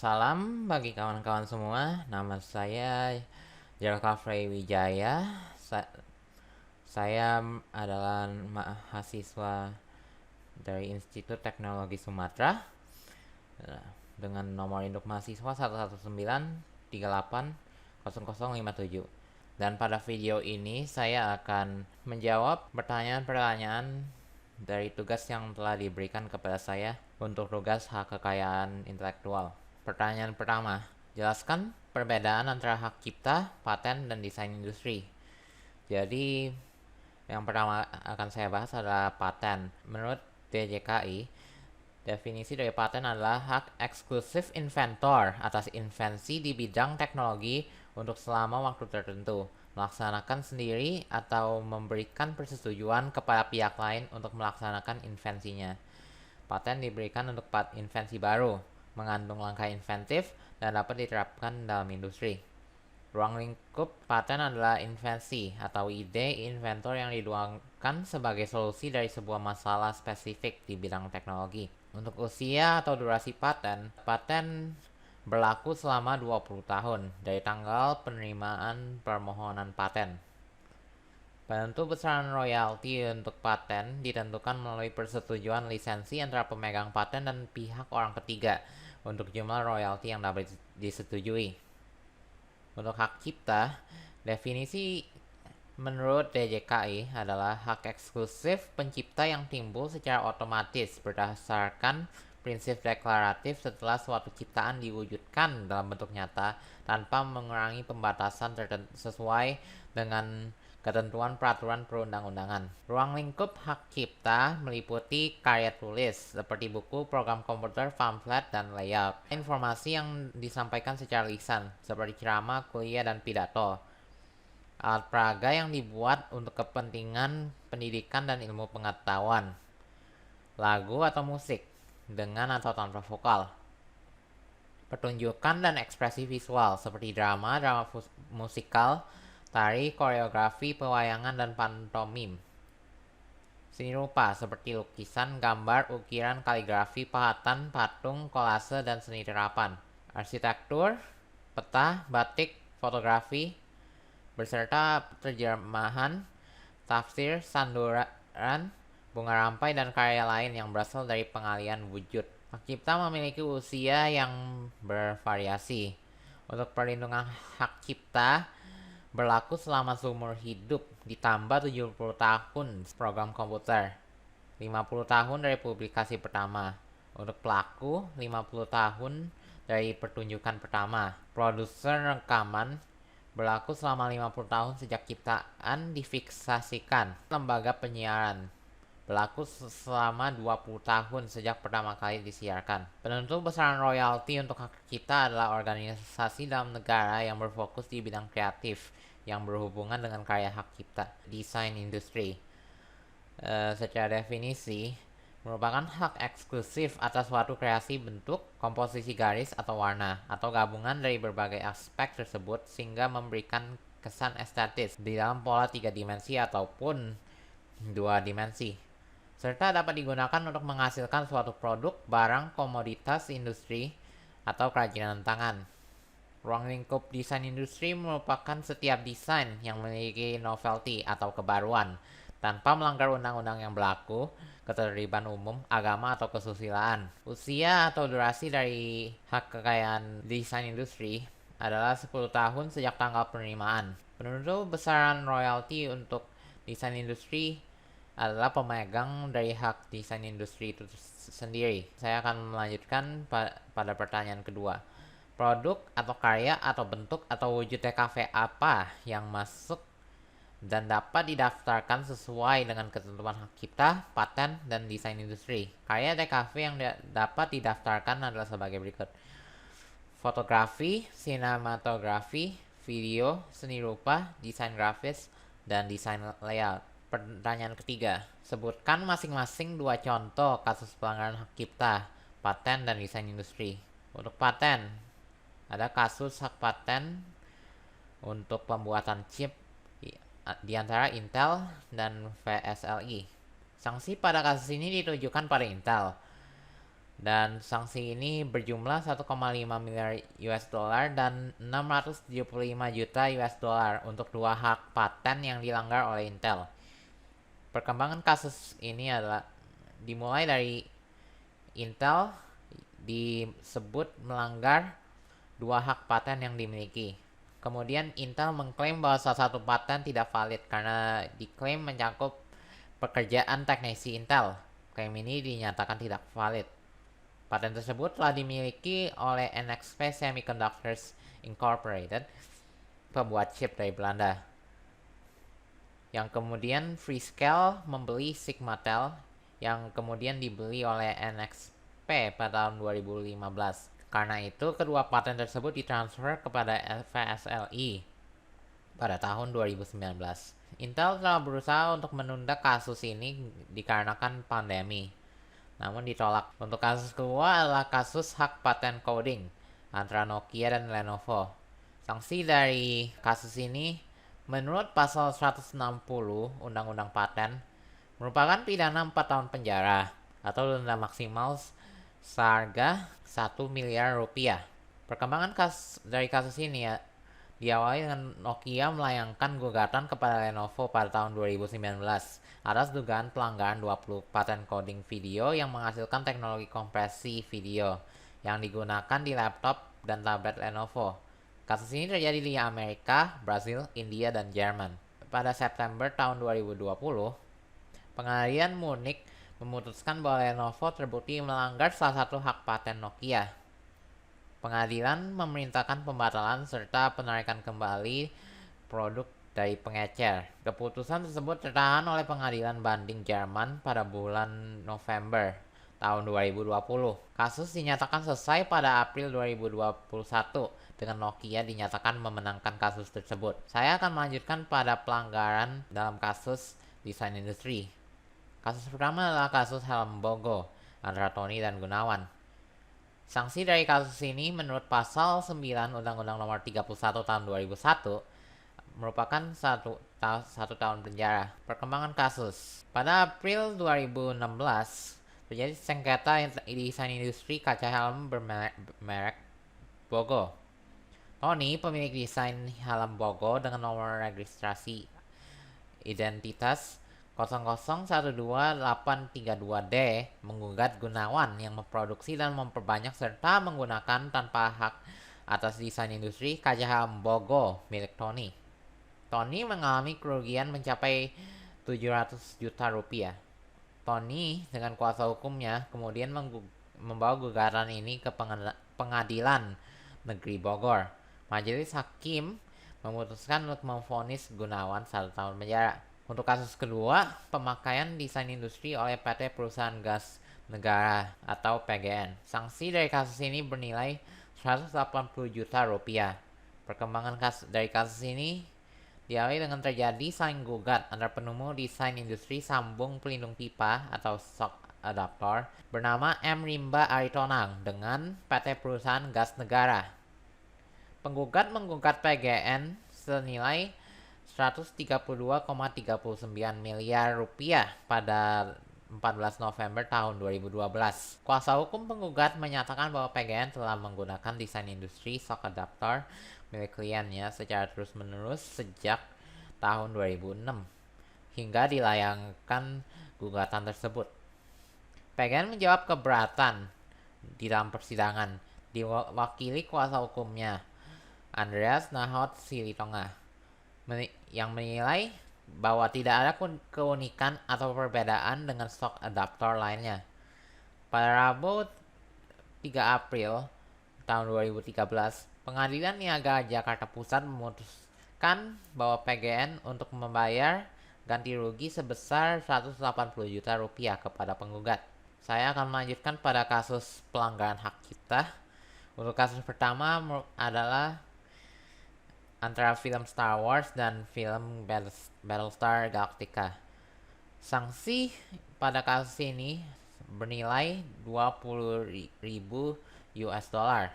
Salam bagi kawan-kawan semua. Nama saya Jalka Frey Wijaya. Saya adalah mahasiswa dari Institut Teknologi Sumatera dengan nomor induk mahasiswa 119380057. Dan pada video ini saya akan menjawab pertanyaan-pertanyaan dari tugas yang telah diberikan kepada saya untuk tugas hak kekayaan intelektual. Pertanyaan pertama, jelaskan perbedaan antara hak cipta, paten, dan desain industri. Jadi, yang pertama akan saya bahas adalah paten. Menurut DJKI, definisi dari paten adalah hak eksklusif inventor atas invensi di bidang teknologi untuk selama waktu tertentu, melaksanakan sendiri atau memberikan persetujuan kepada pihak lain untuk melaksanakan invensinya. Paten diberikan untuk invensi baru, mengandung langkah inventif, dan dapat diterapkan dalam industri. Ruang lingkup paten adalah invensi atau ide inventor yang dituangkan sebagai solusi dari sebuah masalah spesifik di bidang teknologi. Untuk usia atau durasi paten, paten berlaku selama 20 tahun dari tanggal penerimaan permohonan paten. Penentu besaran royalti untuk paten ditentukan melalui persetujuan lisensi antara pemegang paten dan pihak orang ketiga untuk jumlah royalti yang dapat disetujui. Untuk hak cipta, definisi menurut DJKI adalah hak eksklusif pencipta yang timbul secara otomatis berdasarkan prinsip deklaratif setelah suatu ciptaan diwujudkan dalam bentuk nyata tanpa mengurangi pembatasan sesuai dengan ketentuan peraturan perundang-undangan. Ruang lingkup hak cipta meliputi karya tulis seperti buku, program komputer, pamflet, dan layout. Informasi yang disampaikan secara lisan seperti ceramah, kuliah, dan pidato. Alat peraga yang dibuat untuk kepentingan pendidikan dan ilmu pengetahuan. Lagu atau musik dengan atau tanpa vokal. Pertunjukan dan ekspresi visual seperti drama musikal, tari, koreografi, pewayangan, dan pantomim. Seni rupa seperti lukisan, gambar, ukiran, kaligrafi, pahatan, patung, kolase, dan seni terapan. Arsitektur, peta, batik, fotografi, beserta terjemahan, tafsir, sanduran, bunga rampai, dan karya lain yang berasal dari pengalian wujud. Hak cipta memiliki usia yang bervariasi. Untuk perlindungan hak cipta berlaku selama seumur hidup ditambah 70 tahun program komputer, 50 tahun dari publikasi pertama. Untuk pelaku, 50 tahun dari pertunjukan pertama. Produser rekaman berlaku selama 50 tahun sejak ciptaan difiksasikan. Lembaga penyiaran berlaku selama 20 tahun sejak pertama kali disiarkan. Penentu besaran royalti untuk hak cipta adalah organisasi dalam negara yang berfokus di bidang kreatif yang berhubungan dengan karya hak cipta. Desain industri secara definisi merupakan hak eksklusif atas suatu kreasi bentuk, komposisi garis atau warna, atau gabungan dari berbagai aspek tersebut sehingga memberikan kesan estetis di dalam pola 3 dimensi ataupun 2 dimensi, serta dapat digunakan untuk menghasilkan suatu produk, barang, komoditas industri, atau kerajinan tangan. Ruang lingkup desain industri merupakan setiap desain yang memiliki novelty atau kebaruan, tanpa melanggar undang-undang yang berlaku, ketertiban umum, agama, atau kesusilaan. Usia atau durasi dari hak kekayaan desain industri adalah 10 tahun sejak tanggal penerimaan. Penentu besaran royalti untuk desain industri adalah pemegang dari hak desain industri itu sendiri. Saya akan melanjutkan pada pertanyaan kedua. Produk atau karya atau bentuk atau wujud TKV apa yang masuk dan dapat didaftarkan sesuai dengan ketentuan hak cipta, paten, dan desain industri? Karya TKV yang dapat didaftarkan adalah sebagai berikut. Fotografi, sinematografi, video, seni rupa, desain grafis, dan desain layout. Pertanyaan ketiga, sebutkan masing-masing 2 contoh kasus pelanggaran hak cipta, paten, dan desain industri. Untuk paten, ada kasus hak paten untuk pembuatan chip di antara Intel dan VSLI. Sanksi pada kasus ini ditujukan pada Intel Dan sanksi ini berjumlah 1,5 miliar US dollar dan 675 juta US dollar untuk 2 hak paten yang dilanggar oleh Intel. Perkembangan kasus ini adalah dimulai dari Intel disebut melanggar 2 hak paten yang dimiliki. Kemudian Intel mengklaim bahwa salah satu paten tidak valid karena diklaim mencakup pekerjaan teknisi Intel. Klaim ini dinyatakan tidak valid. Paten tersebut telah dimiliki oleh NXP Semiconductors Incorporated, pembuat chip dari Belanda, yang kemudian Freescale membeli Sigmatel, yang kemudian dibeli oleh NXP pada tahun 2015. Karena itu, kedua paten tersebut ditransfer kepada FSLI pada tahun 2019. Intel telah berusaha untuk menunda kasus ini dikarenakan pandemi, namun ditolak. Untuk kasus kedua adalah kasus hak paten coding antara Nokia dan Lenovo. Sanksi dari kasus ini menurut pasal 160 Undang-Undang Paten merupakan pidana 4 tahun penjara atau denda maksimal seharga 1 miliar rupiah. Perkembangan dari kasus ini diawali dengan Nokia melayangkan gugatan kepada Lenovo pada tahun 2019 atas dugaan pelanggaran 20 paten coding video yang menghasilkan teknologi kompresi video yang digunakan di laptop dan tablet Lenovo. Kasus ini terjadi di Amerika, Brasil, India, dan Jerman. Pada September tahun 2020, pengadilan Munich memutuskan bahwa Lenovo terbukti melanggar salah satu hak paten Nokia. Pengadilan memerintahkan pembatalan serta penarikan kembali produk dari pengecer. Keputusan tersebut tertahan oleh pengadilan banding Jerman pada bulan November tahun 2020. Kasus dinyatakan selesai pada April 2021 dengan Nokia dinyatakan memenangkan kasus tersebut. Saya akan melanjutkan pada pelanggaran dalam kasus desain industri. Kasus pertama adalah kasus helm Bogo antara Tony dan Gunawan. Sanksi dari kasus ini menurut pasal 9 Undang-Undang Nomor 31 Tahun 2001 merupakan satu tahun penjara. Perkembangan kasus. Pada April 2016 terjadi sengketa desain industri kaca helm bermerek Bogo. Tony, pemilik desain helm Bogo dengan nomor registrasi identitas 0012-832D menggugat Gunawan yang memproduksi dan memperbanyak serta menggunakan tanpa hak atas desain industri kaca helm Bogo milik Tony. Tony mengalami kerugian mencapai 700 juta rupiah. Tony dengan kuasa hukumnya kemudian membawa gugatan ini ke pengadilan negeri Bogor. Majelis hakim memutuskan untuk memvonis Gunawan 1 tahun penjara. Untuk kasus kedua, pemakaian desain industri oleh PT Perusahaan Gas Negara atau PGN. Sanksi dari kasus ini bernilai 180 juta rupiah. Perkembangan dari kasus ini diawali dengan terjadi saling gugat antara penemu desain industri sambung pelindung pipa atau shock adaptor bernama M. Rimba Aritonang dengan PT Perusahaan Gas Negara. Penggugat menggugat PGN senilai 132,39 miliar rupiah pada 14 November tahun 2012. Kuasa hukum penggugat menyatakan bahwa PGN telah menggunakan desain industri shock adaptor milik kliennya secara terus-menerus sejak tahun 2006 hingga dilayangkan gugatan tersebut. PGN menjawab keberatan di dalam persidangan diwakili kuasa hukumnya Andreas Nahot Silitonga yang menilai bahwa tidak ada keunikan atau perbedaan dengan shock adaptor lainnya. Pada Rabu 3 April tahun 2013, Pengadilan Niaga Jakarta Pusat memutuskan bahwa PGN untuk membayar ganti rugi sebesar 180 juta rupiah kepada penggugat. Saya akan melanjutkan pada kasus pelanggaran hak cipta. Untuk kasus pertama adalah antara film Star Wars dan film Battlestar Galactica. Sanksi pada kasus ini bernilai 20.000 US dollar.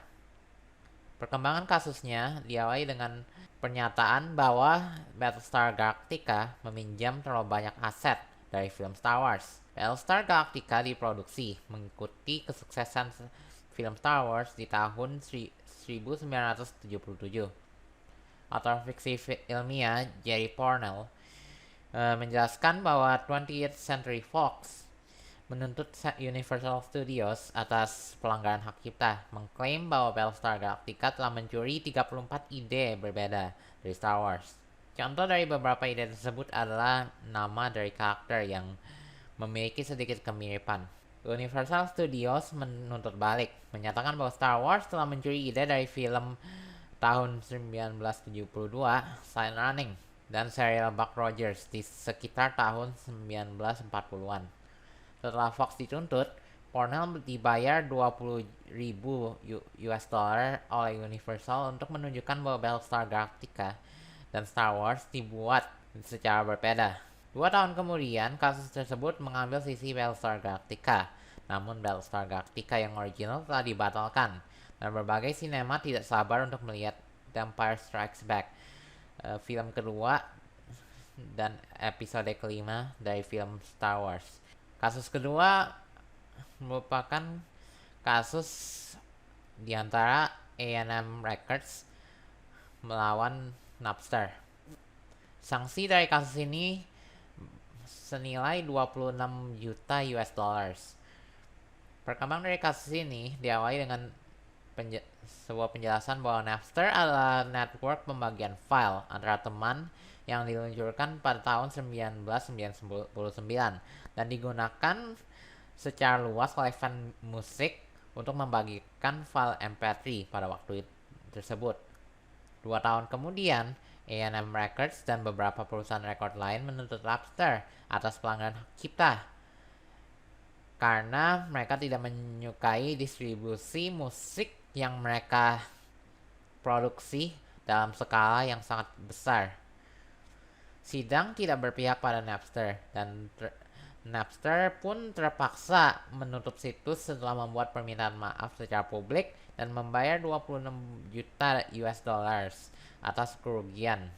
Perkembangan kasusnya diawali dengan pernyataan bahwa Battlestar Galactica meminjam terlalu banyak aset dari film Star Wars. Battlestar Galactica diproduksi mengikuti kesuksesan film Star Wars di tahun 1977. Autor fiksi ilmiah Jerry Pournelle menjelaskan bahwa 20th Century Fox menuntut Universal Studios atas pelanggaran hak cipta, mengklaim bahwa Battlestar Galactica telah mencuri 34 ide berbeda dari Star Wars. Contoh dari beberapa ide tersebut adalah nama dari karakter yang memiliki sedikit kemiripan. Universal Studios menuntut balik, menyatakan bahwa Star Wars telah mencuri ide dari film tahun 1972 Silent Running dan serial Buck Rogers di sekitar tahun 1940-an. Setelah Fox dituntut, Pournelle dibayar 20.000 US dollar oleh Universal untuk menunjukkan bahwa Battlestar Galactica dan Star Wars dibuat secara berbeda. 2 tahun kemudian, kasus tersebut mengambil sisi Battlestar Galactica. Namun Battlestar Galactica yang original telah dibatalkan, dan berbagai sinema tidak sabar untuk melihat The Empire Strikes Back, film kedua dan episode kelima dari film Star Wars. Kasus kedua merupakan kasus di antara A&M Records melawan Napster. Sanksi dari kasus ini senilai 26 juta US dollars. Perkembangan dari kasus ini diawali dengan sebuah penjelasan bahwa Napster adalah network pembagian file antara teman yang diluncurkan pada tahun 1999 dan digunakan secara luas oleh fan musik untuk membagikan file MP3 pada waktu tersebut. 2 tahun kemudian, A&M Records dan beberapa perusahaan rekod lain menuntut Napster atas pelanggaran hak cipta karena mereka tidak menyukai distribusi musik yang mereka produksi dalam skala yang sangat besar. Sidang tidak berpihak pada Napster dan Napster pun terpaksa menutup situs setelah membuat permintaan maaf secara publik dan membayar 26 juta US dollars atas kerugian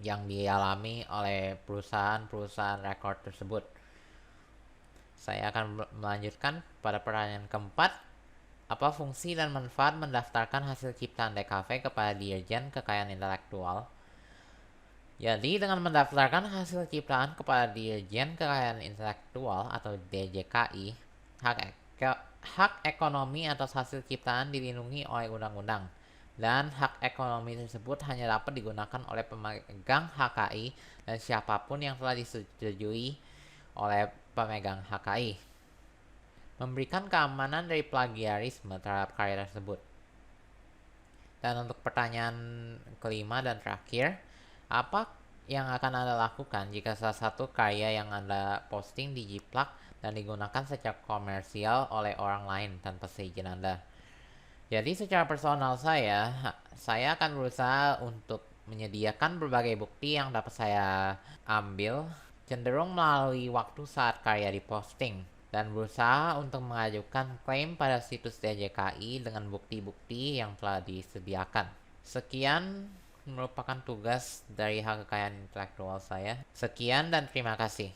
yang dialami oleh perusahaan-perusahaan rekor tersebut. Saya akan melanjutkan pada pertanyaan keempat. Apa fungsi dan manfaat mendaftarkan hasil ciptaan DKV kepada Dirjen Kekayaan Intelektual? Jadi dengan mendaftarkan hasil ciptaan kepada Dirjen Kekayaan Intelektual atau DJKI, hak ekonomi atas hasil ciptaan dilindungi oleh undang-undang, dan hak ekonomi tersebut hanya dapat digunakan oleh pemegang HKI dan siapapun yang telah disetujui oleh pemegang HKI. Memberikan keamanan dari plagiarisme terhadap karya tersebut. Dan untuk pertanyaan kelima dan terakhir, apa yang akan Anda lakukan jika salah satu karya yang Anda posting dijiplak dan digunakan secara komersial oleh orang lain tanpa seizin Anda? Jadi secara personal saya akan berusaha untuk menyediakan berbagai bukti yang dapat saya ambil cenderung melalui waktu saat karya diposting dan berusaha untuk mengajukan klaim pada situs DJKI dengan bukti-bukti yang telah disediakan. Sekian merupakan tugas dari hak kekayaan intelektual saya. Sekian dan terima kasih.